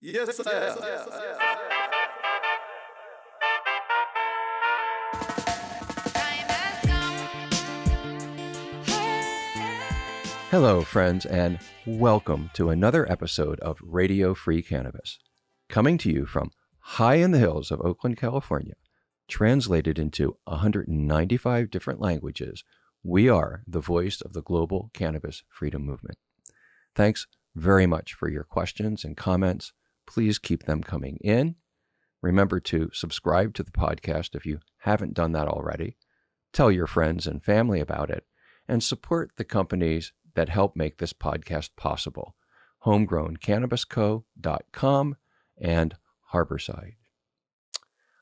Yes, sir. Hello, friends, and welcome to another episode of Radio Free Cannabis, coming to you from high in the hills of Oakland, California, translated into 195 different languages. We are the voice of the global cannabis freedom movement. Thanks very much for your questions and comments. Please keep them coming in. Remember to subscribe to the podcast if you haven't done that already. Tell your friends and family about it, and support the companies that help make this podcast possible: homegrowncannabisco.com and Harborside.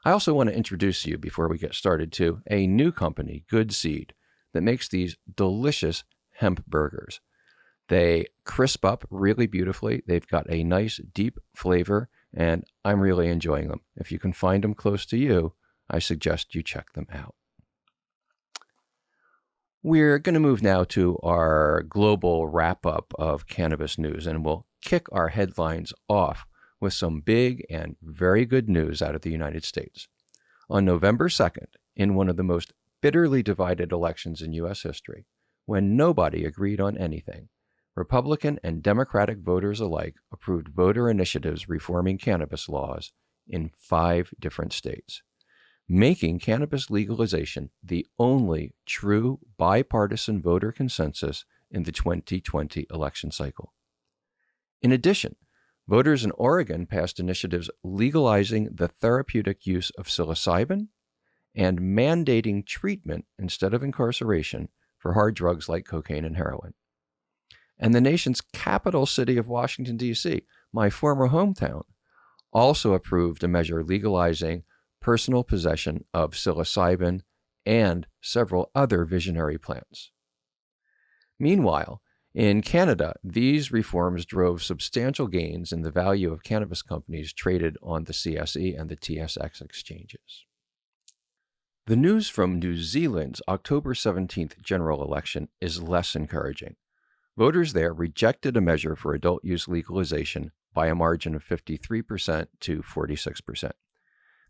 I also want to introduce you, before we get started, to a new company, Good Seed, that makes these delicious hemp burgers. They crisp up really beautifully. They've got a nice deep flavor, and I'm really enjoying them. If you can find them close to you, I suggest you check them out. We're going to move now to our global wrap-up of cannabis news, and we'll kick our headlines off with some big and very good news out of the United States. On November 2nd, in one of the most bitterly divided elections in U.S. history, when nobody agreed on anything, Republican and Democratic voters alike approved voter initiatives reforming cannabis laws in 5 different states, making cannabis legalization the only true bipartisan voter consensus in the 2020 election cycle. In addition, voters in Oregon passed initiatives legalizing the therapeutic use of psilocybin and mandating treatment instead of incarceration for hard drugs like cocaine and heroin. And the nation's capital city of Washington, D.C., my former hometown, also approved a measure legalizing personal possession of psilocybin and several other visionary plants. Meanwhile, in Canada, these reforms drove substantial gains in the value of cannabis companies traded on the CSE and the TSX exchanges. The news from New Zealand's October 17th general election is less encouraging. Voters there rejected a measure for adult use legalization by a margin of 53% to 46%.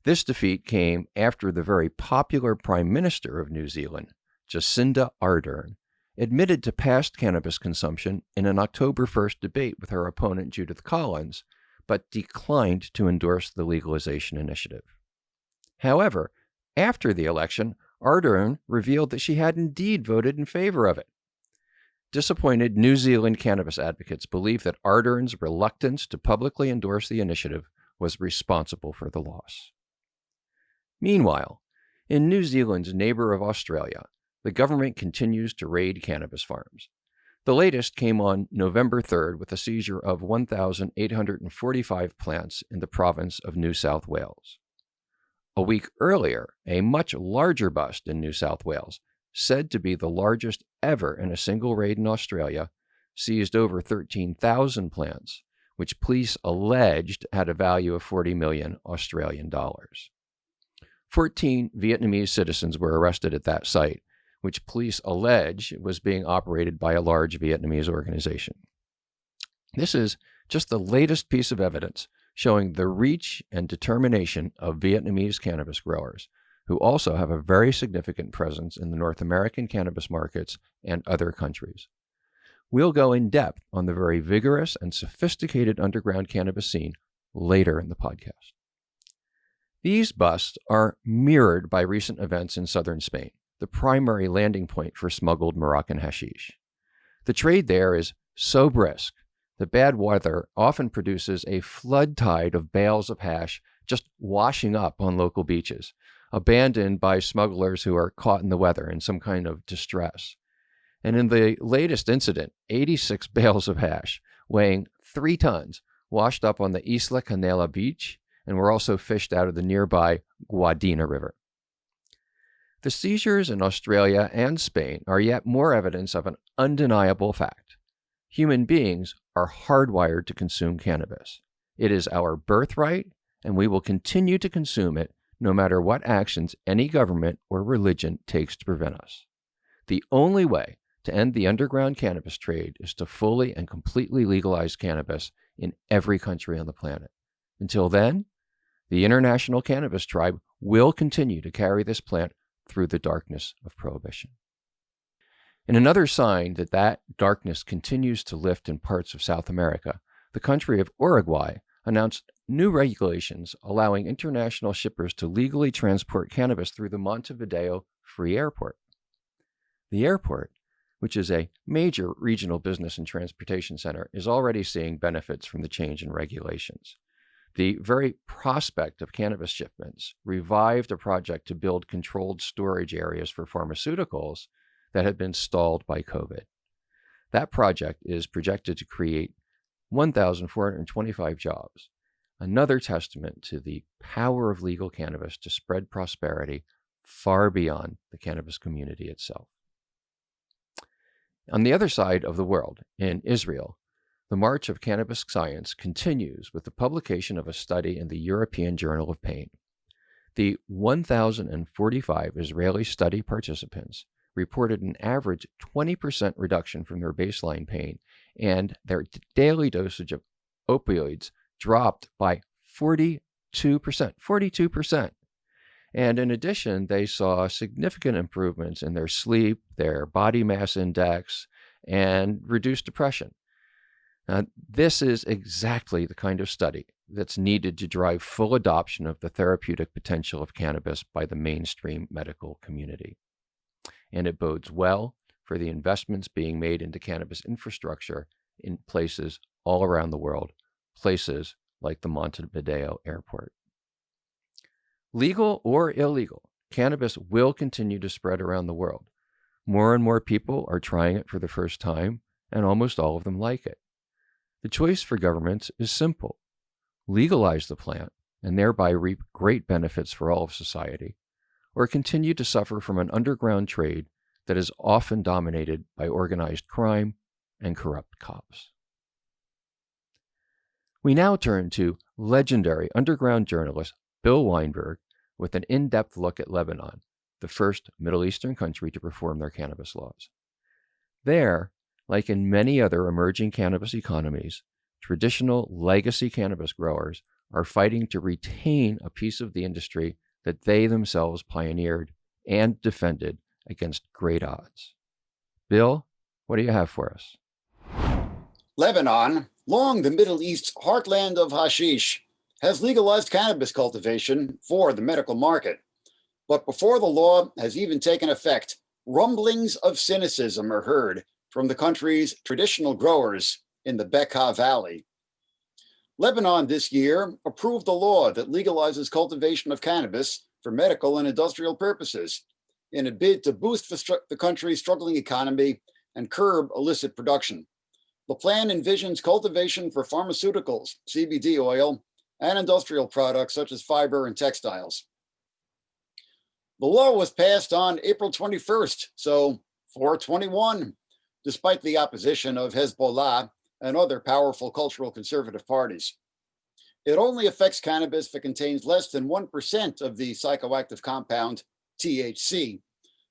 This defeat came after the very popular Prime Minister of New Zealand, Jacinda Ardern, admitted to past cannabis consumption in an October 1st debate with her opponent Judith Collins, but declined to endorse the legalization initiative. However, after the election, Ardern revealed that she had indeed voted in favor of it. Disappointed New Zealand cannabis advocates believe that Ardern's reluctance to publicly endorse the initiative was responsible for the loss. Meanwhile, in New Zealand's neighbor of Australia, the government continues to raid cannabis farms. The latest came on November 3rd with a seizure of 1,845 plants in the province of New South Wales. A week earlier, a much larger bust in New South Wales, said to be the largest ever in a single raid in Australia, seized over 13,000 plants, which police alleged had a value of 40 million Australian dollars. 14 Vietnamese citizens were arrested at that site, which police allege was being operated by a large Vietnamese organization. This is just the latest piece of evidence showing the reach and determination of Vietnamese cannabis growers, who also have a very significant presence in the North American cannabis markets and other countries. We'll go in depth on the very vigorous and sophisticated underground cannabis scene later in the podcast. These busts are mirrored by recent events in southern Spain, the primary landing point for smuggled Moroccan hashish. The trade there is so brisk that bad weather often produces a flood tide of bales of hash just washing up on local beaches, abandoned by smugglers who are caught in the weather in some kind of distress. And in the latest incident, 86 bales of hash, weighing 3 tons, washed up on the Isla Canela beach and were also fished out of the nearby Guadina River. The seizures in Australia and Spain are yet more evidence of an undeniable fact. Human beings are hardwired to consume cannabis. It is our birthright, and we will continue to consume it no matter what actions any government or religion takes to prevent us. The only way to end the underground cannabis trade is to fully and completely legalize cannabis in every country on the planet. Until then, the International Cannabis Tribe will continue to carry this plant through the darkness of prohibition. In another sign that that darkness continues to lift in parts of South America, the country of Uruguay announced new regulations allowing international shippers to legally transport cannabis through the Montevideo Free Airport. The airport, which is a major regional business and transportation center, is already seeing benefits from the change in regulations. The very prospect of cannabis shipments revived a project to build controlled storage areas for pharmaceuticals that had been stalled by COVID. That project is projected to create 1,425 jobs, another testament to the power of legal cannabis to spread prosperity far beyond the cannabis community itself. On the other side of the world, in Israel, the march of cannabis science continues with the publication of a study in the European Journal of Pain. The 1,045 Israeli study participants reported an average 20% reduction from their baseline pain, and their daily dosage of opioids dropped by 42%. 42%. And in addition, they saw significant improvements in their sleep, their body mass index, and reduced depression. Now, this is exactly the kind of study that's needed to drive full adoption of the therapeutic potential of cannabis by the mainstream medical community. And it bodes well for the investments being made into cannabis infrastructure in places all around the world, places like the Montevideo Airport. Legal or illegal, cannabis will continue to spread around the world. More and more people are trying it for the first time, and almost all of them like it. The choice for governments is simple. Legalize the plant and thereby reap great benefits for all of society, or continue to suffer from an underground trade that is often dominated by organized crime and corrupt cops. We now turn to legendary underground journalist Bill Weinberg with an in-depth look at Lebanon, the first Middle Eastern country to reform their cannabis laws. There, like in many other emerging cannabis economies, traditional legacy cannabis growers are fighting to retain a piece of the industry that they themselves pioneered and defended against great odds. Bill, what do you have for us? Lebanon, long the Middle East's heartland of hashish, has legalized cannabis cultivation for the medical market. But before the law has even taken effect, rumblings of cynicism are heard from the country's traditional growers in the Bekaa Valley. Lebanon this year approved a law that legalizes cultivation of cannabis for medical and industrial purposes in a bid to boost the country's struggling economy and curb illicit production. The plan envisions cultivation for pharmaceuticals, CBD oil, and industrial products such as fiber and textiles. The law was passed on April 21st, so 421, despite the opposition of Hezbollah and other powerful cultural conservative parties. It only affects cannabis if it contains less than 1% of the psychoactive compound THC.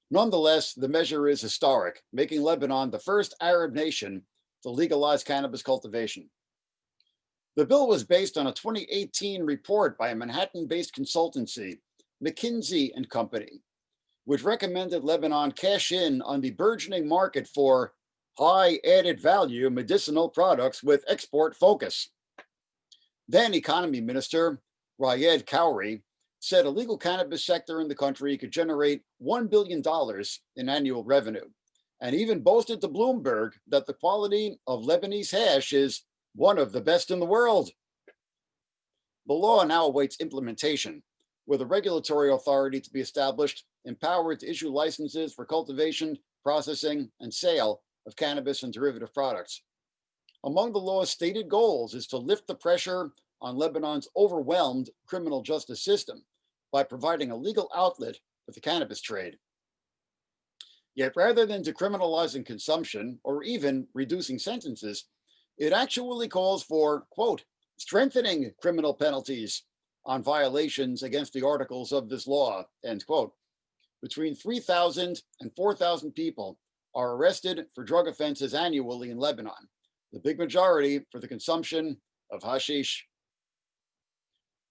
Nonetheless, the measure is historic, making Lebanon the first Arab nation to legalize cannabis cultivation. The bill was based on a 2018 report by a Manhattan-based consultancy, McKinsey & Company, which recommended Lebanon cash in on the burgeoning market for high added value medicinal products with export focus. Then Economy Minister Raed Khoury said a legal cannabis sector in the country could generate $1 billion in annual revenue, and even boasted to Bloomberg that the quality of Lebanese hash is one of the best in the world. The law now awaits implementation, with a regulatory authority to be established, empowered to issue licenses for cultivation, processing, and sale of cannabis and derivative products. Among the law's stated goals is to lift the pressure on Lebanon's overwhelmed criminal justice system by providing a legal outlet for the cannabis trade. Yet rather than decriminalizing consumption or even reducing sentences, it actually calls for, quote, strengthening criminal penalties on violations against the articles of this law, end quote. Between 3,000 and 4,000 people are arrested for drug offenses annually in Lebanon, the big majority for the consumption of hashish.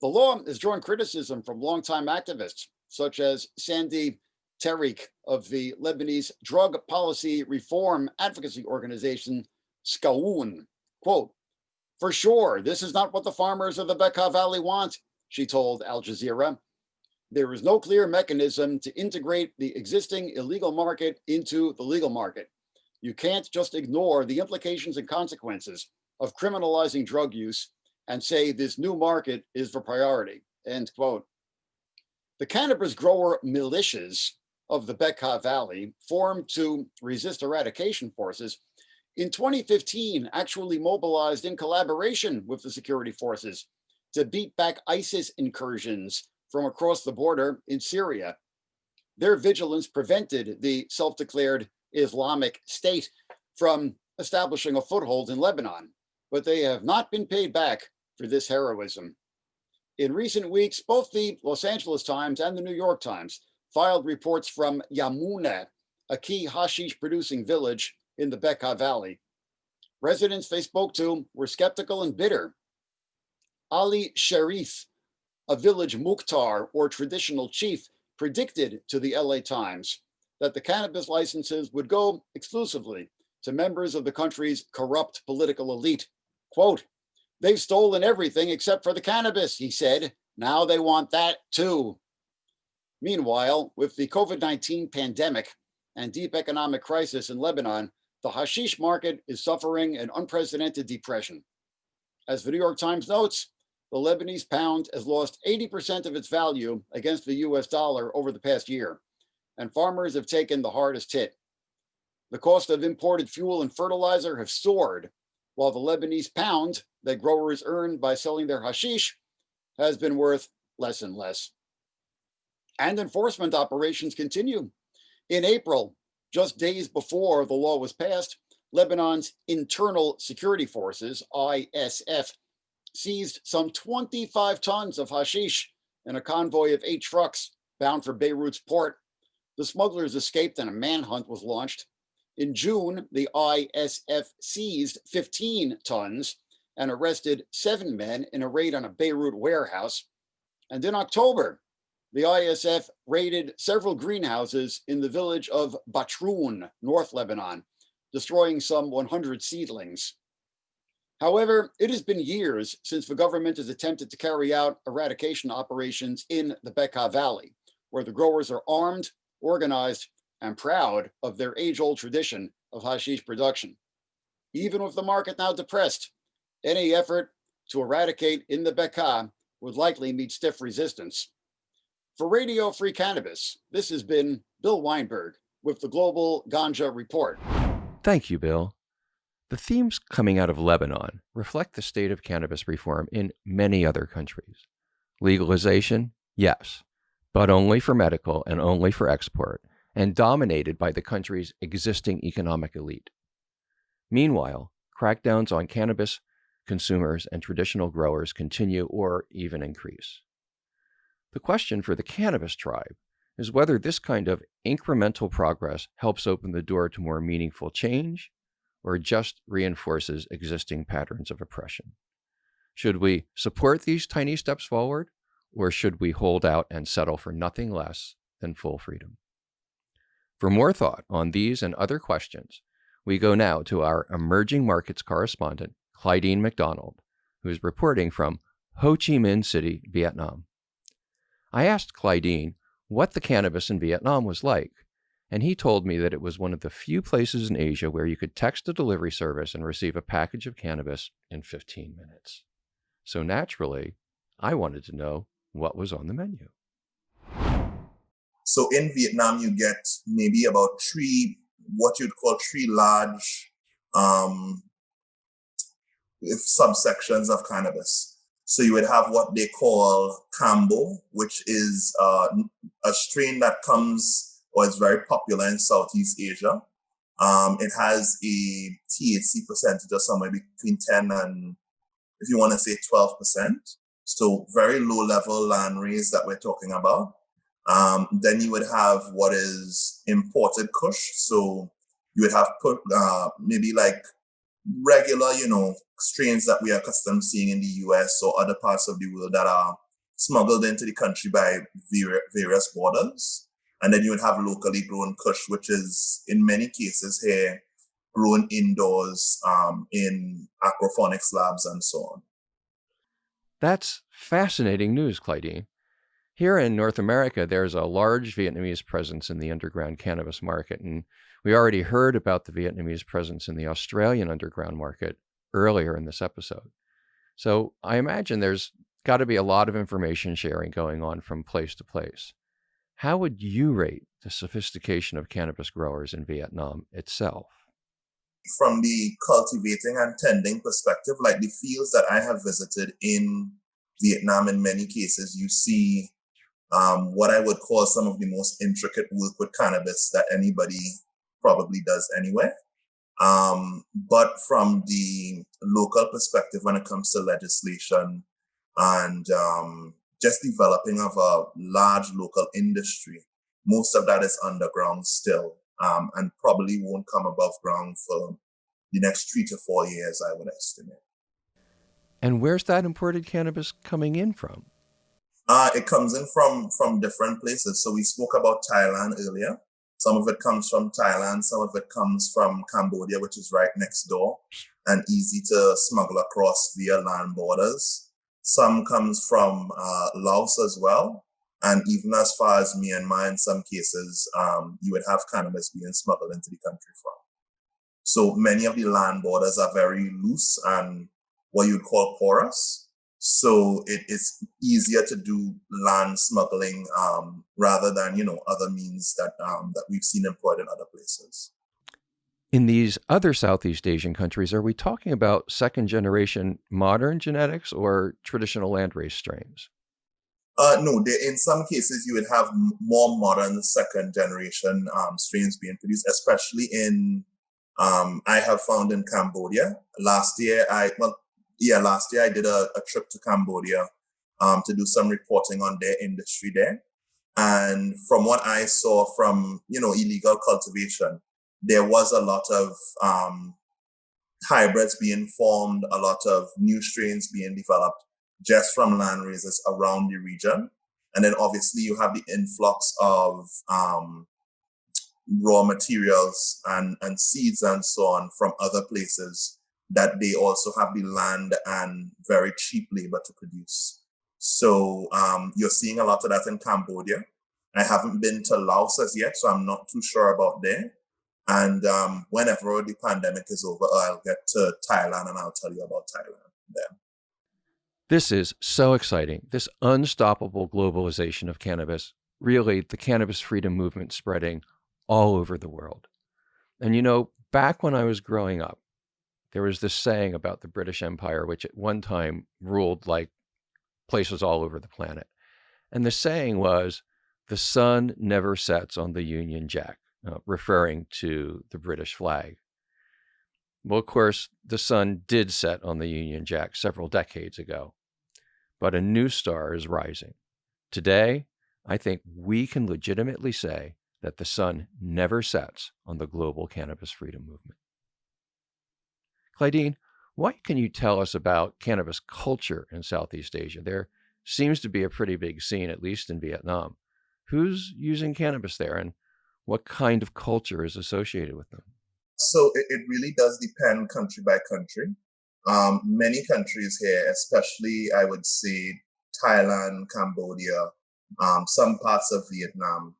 The law is drawing criticism from longtime activists, such as Sandy Tariq of the Lebanese drug policy reform advocacy organization, Skaoun. Quote, "For sure, this is not what the farmers of the Bekaa Valley want," she told Al Jazeera. "There is no clear mechanism to integrate the existing illegal market into the legal market. You can't just ignore the implications and consequences of criminalizing drug use and say this new market is the priority," end quote. The cannabis grower militias of the Bekaa Valley, formed to resist eradication forces, in 2015 actually mobilized in collaboration with the security forces to beat back ISIS incursions from across the border in Syria. Their vigilance prevented the self-declared Islamic State from establishing a foothold in Lebanon, but they have not been paid back for this heroism. In recent weeks, both the Los Angeles Times and the New York Times filed reports from Yamuna, a key hashish producing village in the Bekaa Valley. Residents they spoke to were skeptical and bitter. Ali Sharif, a village mukhtar or traditional chief, predicted to the LA Times that the cannabis licenses would go exclusively to members of the country's corrupt political elite. Quote, "They've stolen everything except for the cannabis," he said. "Now they want that too." Meanwhile, with the COVID-19 pandemic and deep economic crisis in Lebanon, the hashish market is suffering an unprecedented depression. As the New York Times notes, the Lebanese pound has lost 80% of its value against the US dollar over the past year, and farmers have taken the hardest hit. The cost of imported fuel and fertilizer have soared, while the Lebanese pound that growers earn by selling their hashish has been worth less and less. And enforcement operations continue. In April, just days before the law was passed, Lebanon's Internal Security Forces, ISF, seized some 25 tons of hashish in a convoy of 8 trucks bound for Beirut's port. The smugglers escaped and a manhunt was launched. In June, the ISF seized 15 tons and arrested 7 men in a raid on a Beirut warehouse. And in October, the ISF raided several greenhouses in the village of Batroun, North Lebanon, destroying some 100 seedlings. However, it has been years since the government has attempted to carry out eradication operations in the Bekaa Valley, where the growers are armed, organized, and proud of their age-old tradition of hashish production. Even with the market now depressed, any effort to eradicate in the Bekaa would likely meet stiff resistance. For Radio Free Cannabis, this has been Bill Weinberg with the Global Ganja Report. Thank you, Bill. The themes coming out of Lebanon reflect the state of cannabis reform in many other countries. Legalization, yes, but only for medical and only for export, and dominated by the country's existing economic elite. Meanwhile, crackdowns on cannabis consumers and traditional growers continue or even increase. The question for the cannabis tribe is whether this kind of incremental progress helps open the door to more meaningful change or just reinforces existing patterns of oppression. Should we support these tiny steps forward, or should we hold out and settle for nothing less than full freedom? For more thought on these and other questions, we go now to our emerging markets correspondent, Clydeen McDonald, who is reporting from Ho Chi Minh City, Vietnam. I asked Clydeen what the cannabis in Vietnam was like, and he told me that it was one of the few places in Asia where you could text a delivery service and receive a package of cannabis in 15 minutes. So naturally, I wanted to know what was on the menu. So in Vietnam, you get maybe about 3, what you'd call 3 large subsections of cannabis. So you would have what they call Cambo, which is a strain that comes or is very popular in Southeast Asia. It has a THC percentage of somewhere between 10 and, if you want to say, 12%. So very low level land raise that we're talking about. Then you would have what is imported Kush. So you would have maybe like regular, strains that we are accustomed to seeing in the US or other parts of the world that are smuggled into the country by various borders. And then you would have locally grown Kush, which is in many cases here grown indoors in aquaponics labs and so on. That's fascinating news, Clydeen. Here in North America, there's a large Vietnamese presence in the underground cannabis market, and we already heard about the Vietnamese presence in the Australian underground market earlier in this episode. So I imagine there's got to be a lot of information sharing going on from place to place. How would you rate the sophistication of cannabis growers in Vietnam itself? From the cultivating and tending perspective, like the fields that I have visited in Vietnam, in many cases, you see what I would call some of the most intricate work with cannabis that anybody probably does anyway. But from the local perspective, when it comes to legislation and just developing of a large local industry, most of that is underground still, and probably won't come above ground for the next 3 to 4 years, I would estimate. And where's that imported cannabis coming in from? It comes in from different places. So we spoke about Thailand earlier. Some of it comes from Thailand. Some of it comes from Cambodia, which is right next door and easy to smuggle across via land borders. Some comes from Laos as well. And even as far as Myanmar, in some cases, you would have cannabis being smuggled into the country from. So many of the land borders are very loose and what you'd call porous. So it is easier to do land smuggling rather than, other means that we've seen employed in other places. In these other Southeast Asian countries, are we talking about second generation modern genetics or traditional landrace strains? No, in some cases you would have more modern second generation strains being produced, especially in, I have found in Cambodia. Last year I did a trip to Cambodia to do some reporting on their industry there. And from what I saw from, illegal cultivation, there was a lot of hybrids being formed, a lot of new strains being developed just from land raisers around the region. And then obviously you have the influx of raw materials and seeds and so on from other places that they also have the land and very cheap labor to produce. So you're seeing a lot of that in Cambodia. I haven't been to Laos as yet, so I'm not too sure about there. And whenever the pandemic is over, I'll get to Thailand and I'll tell you about Thailand then. This is so exciting. This unstoppable globalization of cannabis, really the cannabis freedom movement spreading all over the world. And back when I was growing up, there was this saying about the British Empire, which at one time ruled like places all over the planet. And the saying was, the sun never sets on the Union Jack, referring to the British flag. Well, of course, the sun did set on the Union Jack several decades ago, but a new star is rising. Today, I think we can legitimately say that the sun never sets on the global cannabis freedom movement. Clydeen, what can you tell us about cannabis culture in Southeast Asia? There seems to be a pretty big scene, at least in Vietnam. Who's using cannabis there, and what kind of culture is associated with them? So it really does depend country by country. Many countries here, especially I would say Thailand, Cambodia, some parts of Vietnam,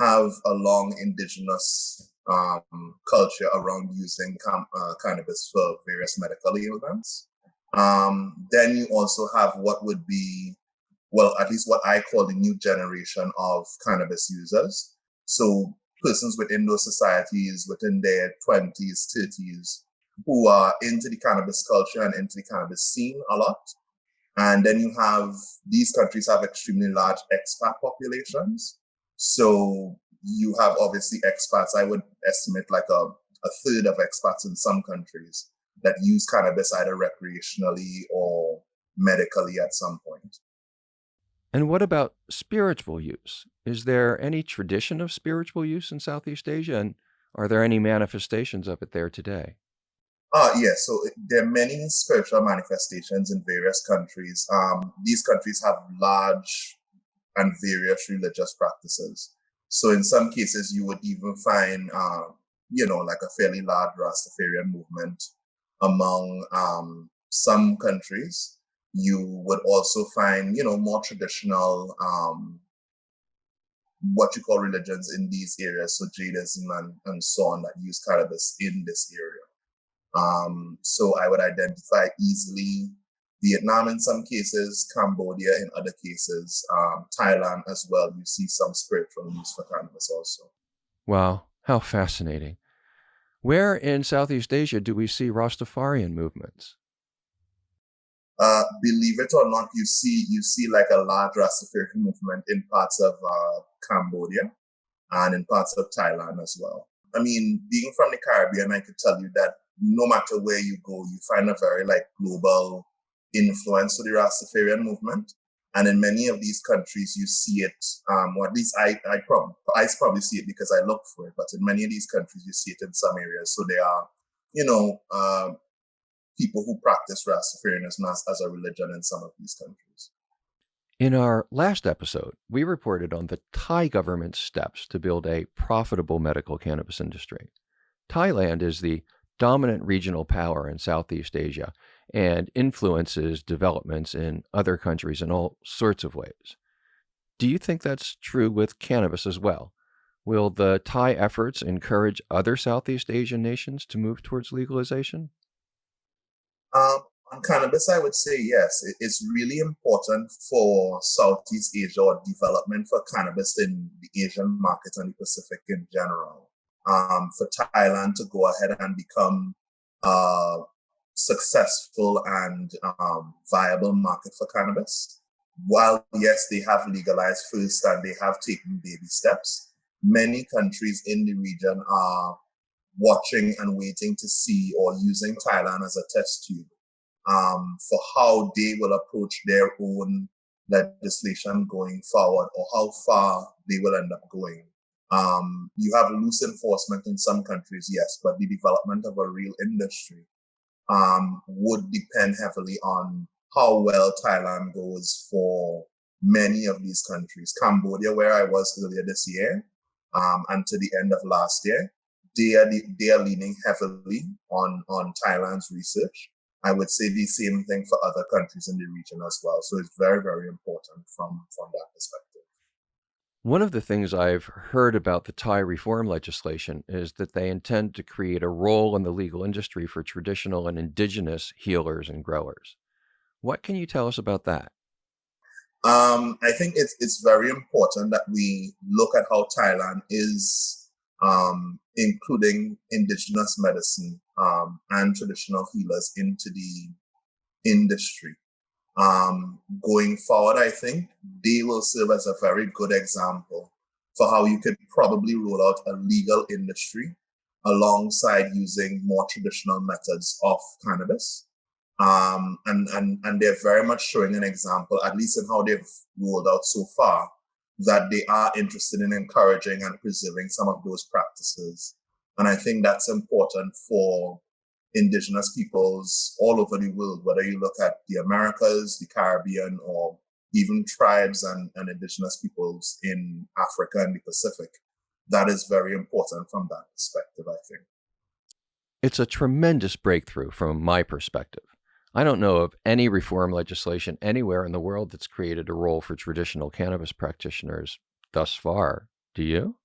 have a long indigenous culture around using cannabis for various medical ailments. Then you also have what would be, well, at least what I call the new generation of cannabis users. So persons within those societies within their 20s, 30s, who are into the cannabis culture and into the cannabis scene a lot. And then you have, these countries have extremely large expat populations. So you have obviously expats, I would estimate like a third of expats in some countries that use cannabis either recreationally or medically at some point. And what about spiritual use? Is there any tradition of spiritual use in Southeast Asia? And are there any manifestations of it there today? So there are many spiritual manifestations in various countries. These countries have large and various religious practices. So in some cases, you would even find, like a fairly large Rastafarian movement among some countries. You would also find, more traditional, what you call religions in these areas, so Judaism and so on, that use cannabis in this area. So I would identify easily Vietnam in some cases, Cambodia in other cases, Thailand as well. You see some spiritual use for cannabis also. Wow, how fascinating. Where in Southeast Asia do we see Rastafarian movements? Believe it or not, you see like a large Rastafarian movement in parts of Cambodia and in parts of Thailand as well. I mean, being from the Caribbean, I could tell you that no matter where you go, you find a very global influence to the Rastafarian movement. And in many of these countries, you see it, or at least I probably see it because I look for it. But in many of these countries, you see it in some areas. So there are, people who practice Rastafarianism as a religion in some of these countries. In our last episode, we reported on the Thai government's steps to build a profitable medical cannabis industry. Thailand is the dominant regional power in Southeast Asia and influences developments in other countries in all sorts of ways. Do you think that's true with cannabis as well? Will the Thai efforts encourage other Southeast Asian nations to move towards legalization? On cannabis, I would say yes. It's really important for Southeast Asia or development for cannabis in the Asian market and the Pacific in general. For Thailand to go ahead and become a successful and viable market for cannabis. While, yes, they have legalized first and they have taken baby steps, many countries in the region are watching and waiting to see or using Thailand as a test tube for how they will approach their own legislation going forward or how far they will end up going. You have loose enforcement in some countries, yes, but the development of a real industry would depend heavily on how well Thailand goes for many of these countries. Cambodia, where I was earlier this year, and to the end of last year, they are leaning heavily on Thailand's research. I would say the same thing for other countries in the region as well. So it's very, very important from that perspective. One of the things I've heard about the Thai reform legislation is that they intend to create a role in the legal industry for traditional and indigenous healers and growers. What can you tell us about that? I think it's very important that we look at how Thailand is including indigenous medicine and traditional healers into the industry. Going forward, I think they will serve as a very good example for how you could probably roll out a legal industry alongside using more traditional methods of cannabis. And they're very much showing an example, at least in how they've rolled out so far, that they are interested in encouraging and preserving some of those practices. And I think that's important for indigenous peoples all over the world, whether you look at the Americas, the Caribbean, or even tribes and indigenous peoples in Africa and the Pacific. That is very important from that perspective, I think. It's a tremendous breakthrough from my perspective. I don't know of any reform legislation anywhere in the world that's created a role for traditional cannabis practitioners thus far. Do you?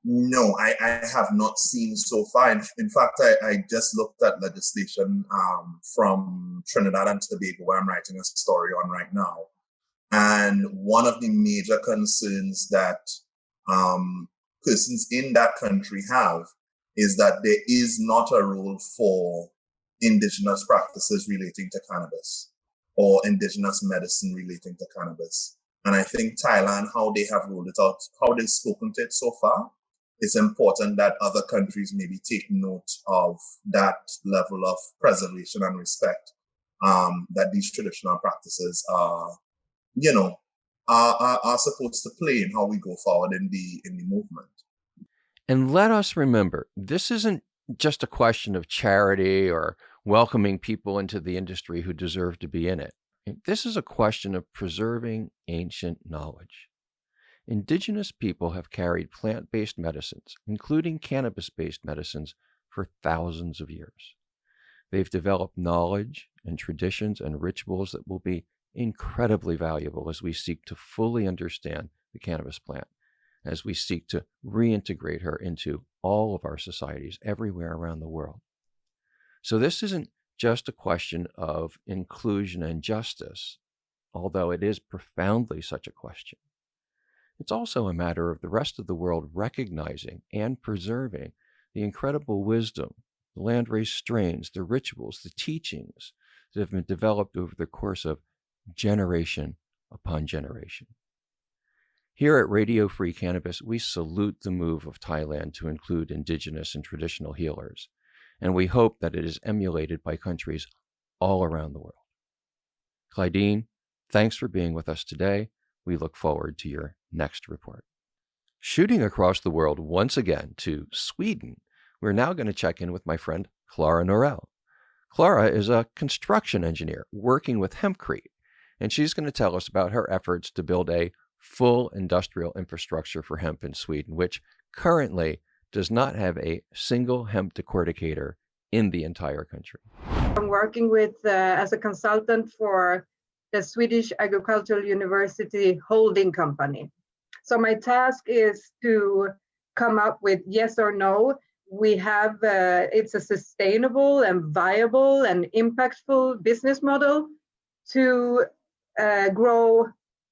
No, I have not seen so far. In fact, I just looked at legislation from Trinidad and Tobago, where I'm writing a story on right now. And one of the major concerns that persons in that country have is that there is not a role for indigenous practices relating to cannabis or indigenous medicine relating to cannabis. And I think Thailand, how they have rolled it out, how they've spoken to it so far, it's important that other countries maybe take note of that level of preservation and respect that these traditional practices are supposed to play in how we go forward in the movement. And let us remember, this isn't just a question of charity or welcoming people into the industry who deserve to be in it. This is a question of preserving ancient knowledge. Indigenous people have carried plant-based medicines, including cannabis-based medicines, for thousands of years. They've developed knowledge and traditions and rituals that will be incredibly valuable as we seek to fully understand the cannabis plant, as we seek to reintegrate her into all of our societies everywhere around the world. So this isn't just a question of inclusion and justice, although it is profoundly such a question. It's also a matter of the rest of the world recognizing and preserving the incredible wisdom, the landrace strains, the rituals, the teachings that have been developed over the course of generation upon generation. Here at Radio Free Cannabis, we salute the move of Thailand to include indigenous and traditional healers, and we hope that it is emulated by countries all around the world. Clydeen, thanks for being with us today. We look forward to your next report. Shooting across the world once again to Sweden, we're now going to check in with my friend Clara Norell. Clara is a construction engineer working with Hempcrete, and she's going to tell us about her efforts to build a full industrial infrastructure for hemp in Sweden, which currently does not have a single hemp decorticator in the entire country. I'm working with as a consultant for the Swedish Agricultural University holding company. So my task is to come up with yes or no. We have, it's a sustainable and viable and impactful business model to grow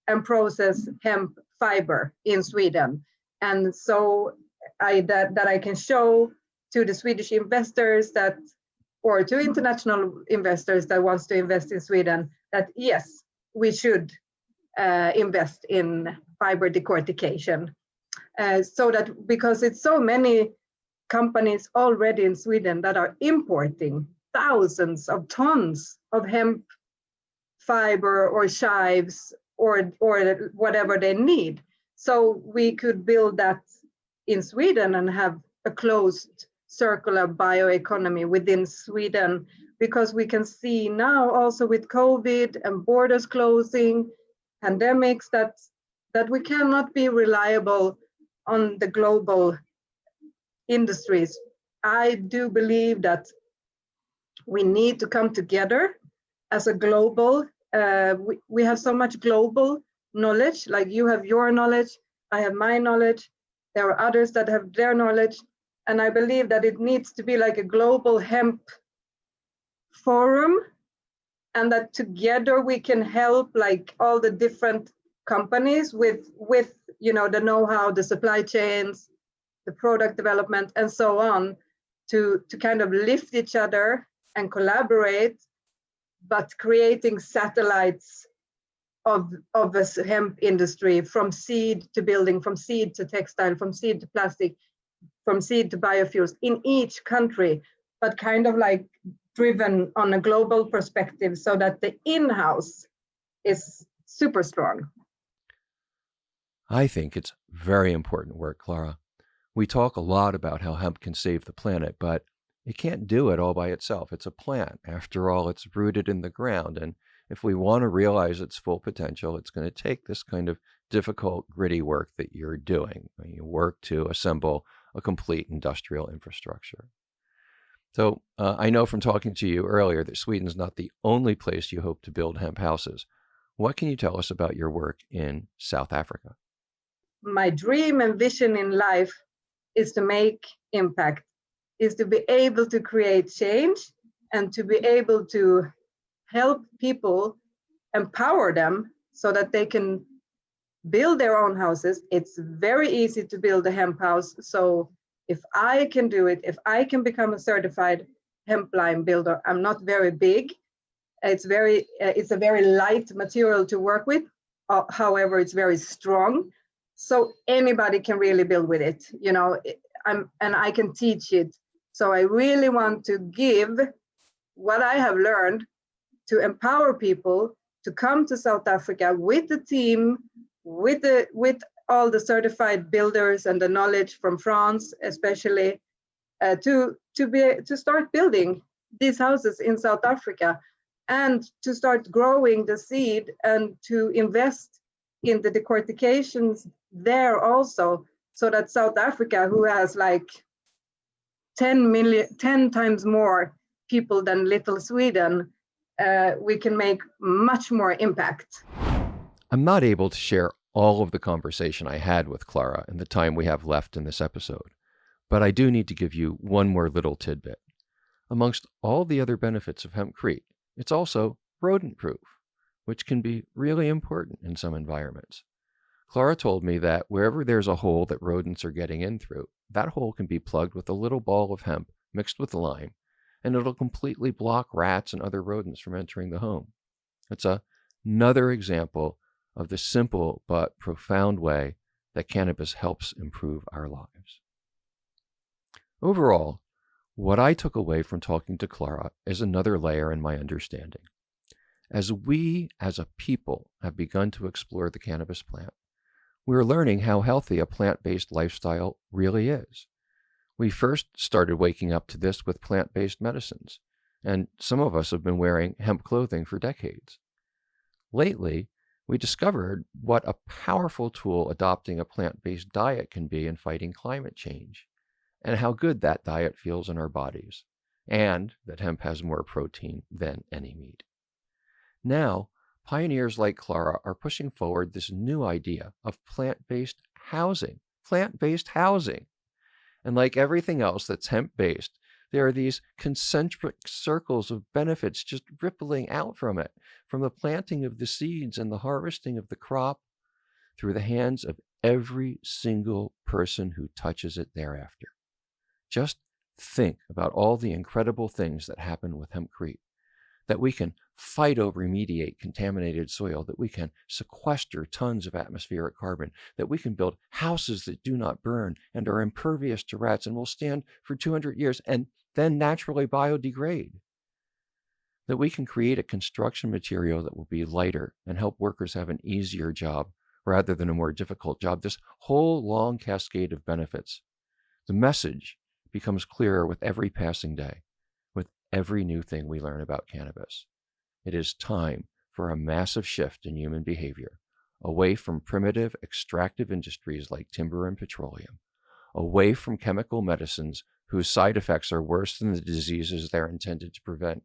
and process hemp fiber in Sweden. And so that I can show to the Swedish investors that, or to international investors that wants to invest in Sweden, that yes, we should invest in fiber decortication. So that, because it's so many companies already in Sweden that are importing thousands of tons of hemp fiber or chives or whatever they need. So we could build that in Sweden and have a closed circular bioeconomy within Sweden, because we can see now also with COVID and borders closing, pandemics, that we cannot be reliable on the global industries. I do believe that we need to come together as a global, we have so much global knowledge, like you have your knowledge, I have my knowledge, there are others that have their knowledge, and I believe that it needs to be like a global hemp forum, and that together we can help like all the different companies with you know, the know-how, the supply chains, the product development, and so on, to kind of lift each other and collaborate, but creating satellites of the hemp industry, from seed to building, from seed to textile, from seed to plastic, from seed to biofuels in each country, but kind of like driven on a global perspective so that the in-house is super strong. I think it's very important work, Clara. We talk a lot about how hemp can save the planet, but it can't do it all by itself. It's a plant. After all, it's rooted in the ground. And if we want to realize its full potential, it's going to take this kind of difficult, gritty work that you're doing. You work to assemble a complete industrial infrastructure. So I know from talking to you earlier that Sweden's not the only place you hope to build hemp houses. What can you tell us about your work in South Africa? My dream and vision in life is to make impact, is to be able to create change and to be able to help people, empower them so that they can build their own houses. It's very easy to build a hemp house. So if I can do it, if I can become a certified hemp lime builder, I'm not very big. It's a very light material to work with. However, it's very strong. So anybody can really build with it, you know, and I can teach it. So I really want to give what I have learned to empower people to come to South Africa with the team, with all the certified builders and the knowledge from France, especially, to start building these houses in South Africa and to start growing the seed and to invest in the decortications there also, so that South Africa, who has like 10 times more people than little Sweden, we can make much more impact. I'm not able to share all of the conversation I had with Clara in the time we have left in this episode, but I do need to give you one more little tidbit. Amongst all the other benefits of hempcrete, it's also rodent-proof, which can be really important in some environments. Clara told me that wherever there's a hole that rodents are getting in through, that hole can be plugged with a little ball of hemp mixed with lime, and it'll completely block rats and other rodents from entering the home. It's another example of the simple but profound way that cannabis helps improve our lives. Overall, what I took away from talking to Clara is another layer in my understanding. As we as a people have begun to explore the cannabis plant, we're learning how healthy a plant-based lifestyle really is. We first started waking up to this with plant-based medicines, and some of us have been wearing hemp clothing for decades. Lately, we discovered what a powerful tool adopting a plant-based diet can be in fighting climate change, and how good that diet feels in our bodies, and that hemp has more protein than any meat. Now, pioneers like Clara are pushing forward this new idea of plant-based housing. And like everything else that's hemp-based, there are these concentric circles of benefits just rippling out from it, from the planting of the seeds and the harvesting of the crop, through the hands of every single person who touches it thereafter. Just think about all the incredible things that happen with hempcrete, that we can phytoremediate contaminated soil, that we can sequester tons of atmospheric carbon, that we can build houses that do not burn and are impervious to rats and will stand for 200 years and then naturally biodegrade, that we can create a construction material that will be lighter and help workers have an easier job rather than a more difficult job. This whole long cascade of benefits. The message becomes clearer with every passing day, with every new thing we learn about cannabis. It is time for a massive shift in human behavior, away from primitive extractive industries like timber and petroleum, away from chemical medicines whose side effects are worse than the diseases they're intended to prevent,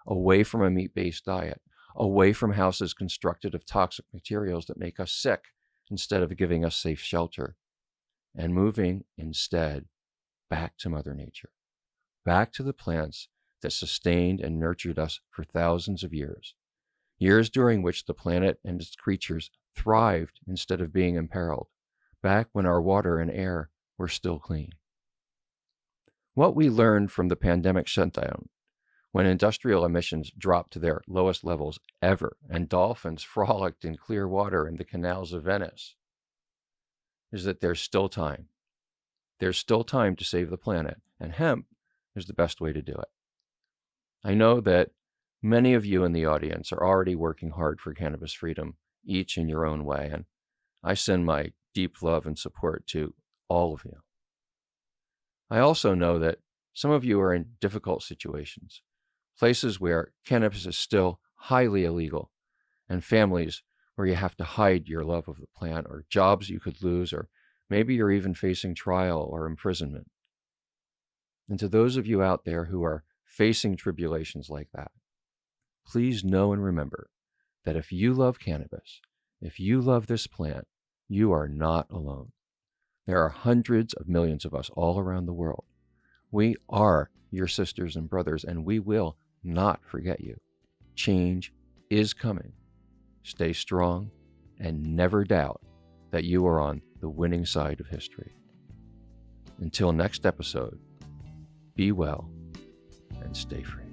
away from a meat-based diet, away from houses constructed of toxic materials that make us sick instead of giving us safe shelter, and moving instead back to Mother Nature, back to the plants that sustained and nurtured us for thousands of years, years during which the planet and its creatures thrived instead of being imperiled, back when our water and air were still clean. What we learned from the pandemic shutdown, when industrial emissions dropped to their lowest levels ever and dolphins frolicked in clear water in the canals of Venice, is that there's still time. There's still time to save the planet, and hemp is the best way to do it. I know that many of you in the audience are already working hard for cannabis freedom, each in your own way, and I send my deep love and support to all of you. I also know that some of you are in difficult situations, places where cannabis is still highly illegal, and families where you have to hide your love of the plant, or jobs you could lose, or maybe you're even facing trial or imprisonment. And to those of you out there who are facing tribulations like that, please know and remember that if you love cannabis, if you love this plant, you are not alone. There are hundreds of millions of us all around the world. We are your sisters and brothers, and we will not forget you. Change is coming. Stay strong and never doubt that you are on the winning side of history. Until next episode, be well and stay free.